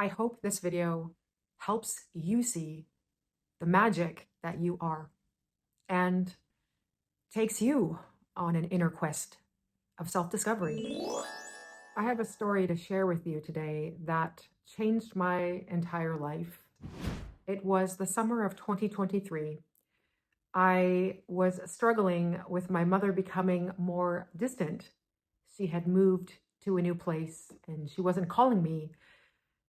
I hope this video helps you see the magic that you are and takes you on an inner quest of self-discovery. I have a story to share with you today that changed my entire life. It was the summer of 2023. I was struggling with my mother becoming more distant. She had moved to a new place and she wasn't calling me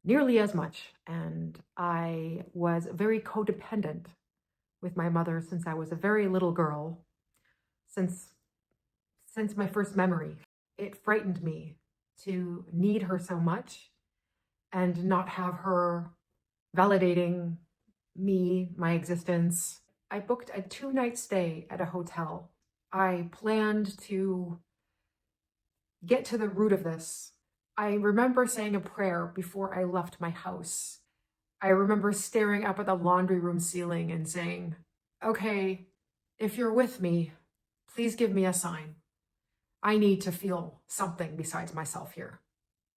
nearly as much. And I was very codependent with my mother since I was a very little girl, since my first memory. It frightened me to need her so much and not have her validating me, my existence. I booked a 2-night stay at a hotel. I planned to get to the root of this. I remember saying a prayer before I left my house. I remember staring up at the laundry room ceiling and saying, okay, if you're with me, please give me a sign. I need to feel something besides myself here.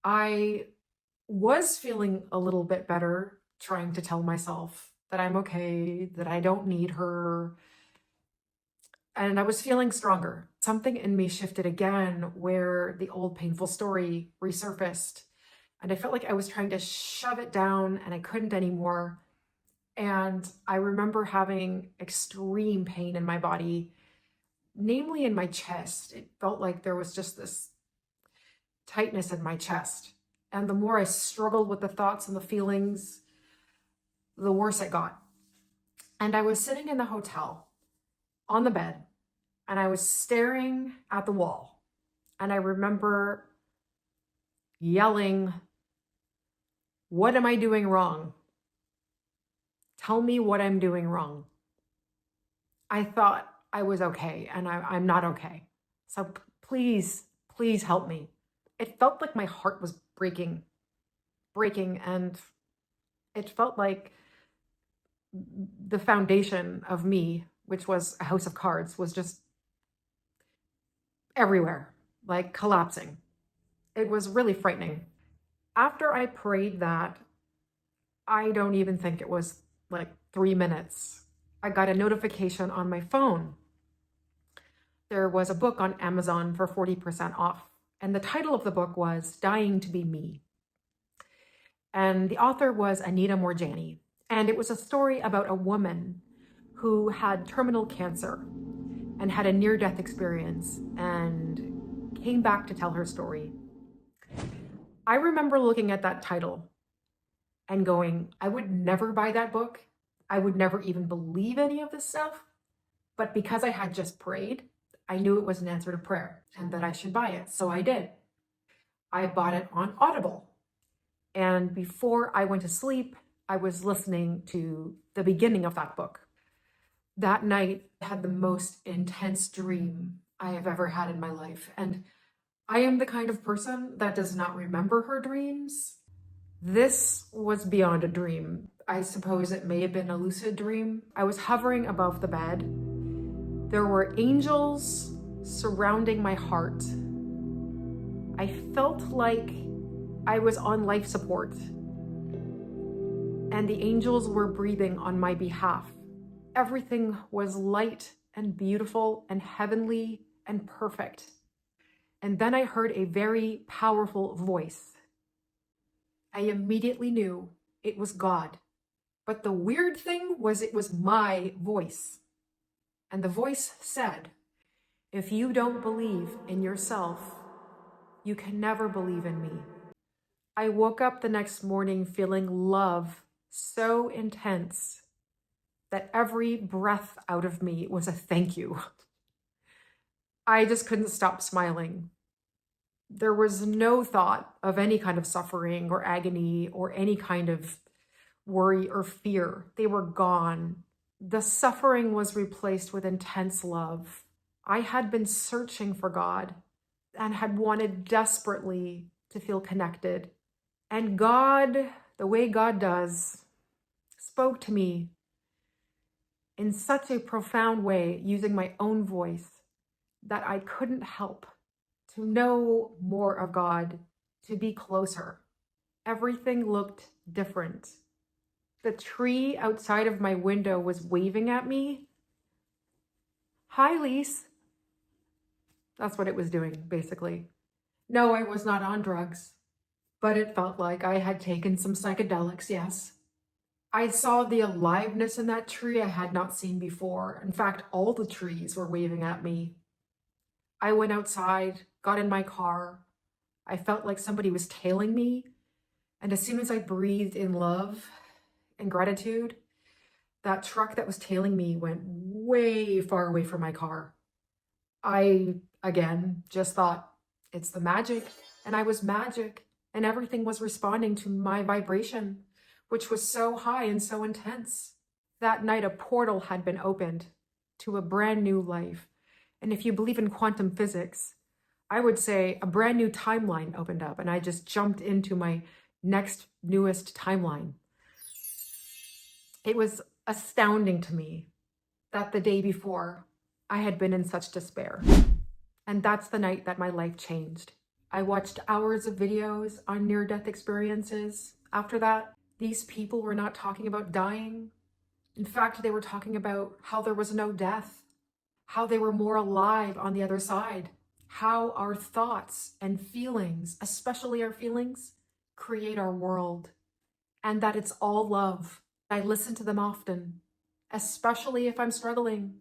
I was feeling a little bit better, trying to tell myself that I'm okay, that I don't need her. And I was feeling stronger. Something in me shifted again where the old painful story resurfaced. And I felt like I was trying to shove it down and I couldn't anymore. And I remember having extreme pain in my body, namely in my chest. It felt like there was just this tightness in my chest. And the more I struggled with the thoughts and the feelings, the worse it got. And I was sitting in the hotel on the bed and I was staring at the wall. And I remember yelling, what am I doing wrong? Tell me what I'm doing wrong. I thought I was okay and I'm not okay. So please help me. It felt like my heart was breaking, and it felt like the foundation of me, which was a house of cards, was just everywhere, like collapsing. It was really frightening. After I prayed that, I don't even think it was like 3 minutes, I got a notification on my phone. There was a book on Amazon for 40% off. And the title of the book was Dying to Be Me. And the author was Anita Morjani. And it was a story about a woman who had terminal cancer and had a near-death experience and came back to tell her story. I remember looking at that title and going, I would never buy that book. I would never even believe any of this stuff. But because I had just prayed, I knew it was an answer to prayer and that I should buy it. So I did. I bought it on Audible. And before I went to sleep, I was listening to the beginning of that book. That night, I had the most intense dream I have ever had in my life. And I am the kind of person that does not remember her dreams. This was beyond a dream. I suppose it may have been a lucid dream. I was hovering above the bed. There were angels surrounding my heart. I felt like I was on life support, and the angels were breathing on my behalf. Everything was light and beautiful and heavenly and perfect. And then I heard a very powerful voice. I immediately knew it was God. But the weird thing was it was my voice. And the voice said, if you don't believe in yourself, you can never believe in me. I woke up the next morning feeling love so intense that every breath out of me was a thank you. I just couldn't stop smiling. There was no thought of any kind of suffering or agony or any kind of worry or fear. They were gone. The suffering was replaced with intense love. I had been searching for God and had wanted desperately to feel connected. And God, the way God does, spoke to me in such a profound way using my own voice that I couldn't help to know more of God, to be closer. Everything looked different. The tree outside of my window was waving at me. Hi, Lise. That's what it was doing, basically. No, I was not on drugs, but it felt like I had taken some psychedelics, yes. I saw the aliveness in that tree I had not seen before. In fact, all the trees were waving at me. I went outside, got in my car. I felt like somebody was tailing me. And as soon as I breathed in love and gratitude, that truck that was tailing me went way far away from my car. I, again, just thought, it's the magic. And I was magic. And everything was responding to my vibration, which was so high and so intense. That night, a portal had been opened to a brand new life. And if you believe in quantum physics, I would say a brand new timeline opened up, and I just jumped into my next newest timeline. It was astounding to me that the day before I had been in such despair. And that's the night that my life changed. I watched hours of videos on near-death experiences. After that, these people were not talking about dying. In fact, they were talking about how there was no death, how they were more alive on the other side, how our thoughts and feelings, especially our feelings, create our world, and that it's all love. I listen to them often, especially if I'm struggling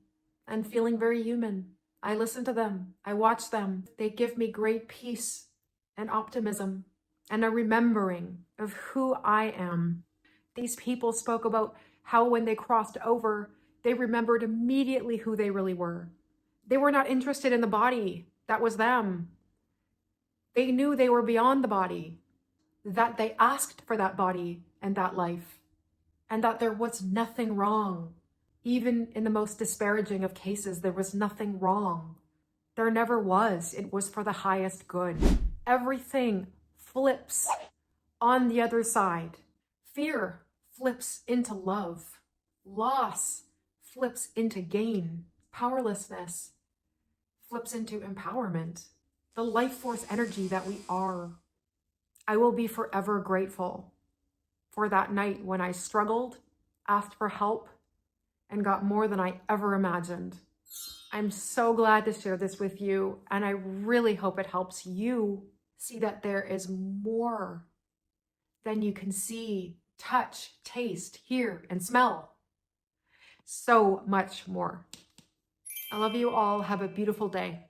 and feeling very human. I listen to them. I watch them. They give me great peace and optimism and a remembering of who I am. These people spoke about how when they crossed over, they remembered immediately who they really were. They were not interested in the body. That was them. They knew they were beyond the body, that they asked for that body and that life, and that there was nothing wrong. Even in the most disparaging of cases, there was nothing wrong. There never was. It was for the highest good. Everything flips on the other side. Fear flips into love. Loss flips into gain. Powerlessness flips into empowerment. The life force energy that we are. I will be forever grateful for that night when I struggled, asked for help, and got more than I ever imagined. I'm so glad to share this with you, and I really hope it helps you see that there is more than you can see, touch, taste, hear, and smell. So much more. I love you all. Have a beautiful day.